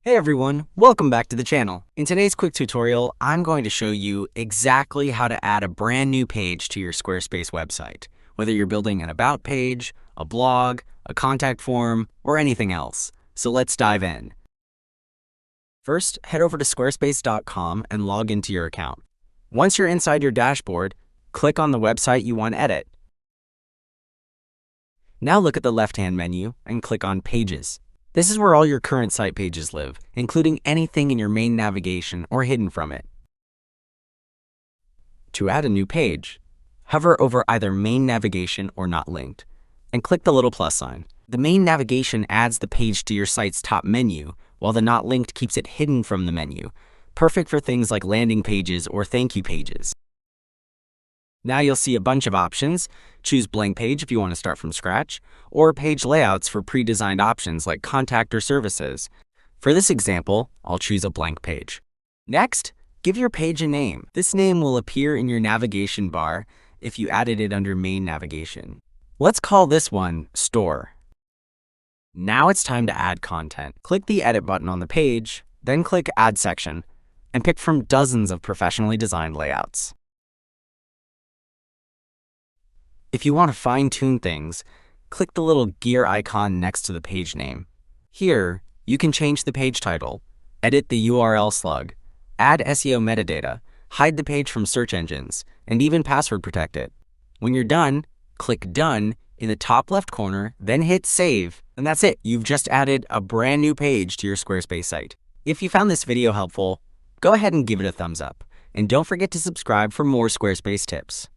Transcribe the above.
Hey everyone, welcome back to the channel. In today's quick tutorial, I'm going to show you exactly how to add a brand new page to your Squarespace website, whether you're building an about page, a blog, a contact form, or anything else. So let's dive in. First, head over to squarespace.com and log into your account. Once you're inside your dashboard, click on the website you want to edit. Now look at the left-hand menu and click on Pages. This is where all your current site pages live, including anything in your main navigation or hidden from it. To add a new page, hover over either Main Navigation or Not Linked, and click the little plus sign. The main navigation adds the page to your site's top menu, while the Not Linked keeps it hidden from the menu, perfect for things like landing pages or thank you pages. Now you'll see a bunch of options. Choose blank page if you want to start from scratch, or page layouts for pre-designed options like contact or services. For this example, I'll choose a blank page. Next, give your page a name. This name will appear in your navigation bar if you added it under main navigation. Let's call this one Store. Now it's time to add content. Click the Edit button on the page, then click Add Section, and pick from dozens of professionally designed layouts. If you want to fine-tune things, click the little gear icon next to the page name. Here, you can change the page title, edit the URL slug, add SEO metadata, hide the page from search engines, and even password protect it. When you're done, click Done in the top left corner, then hit Save, and that's it. You've just added a brand new page to your Squarespace site. If you found this video helpful, go ahead and give it a thumbs up, and don't forget to subscribe for more Squarespace tips.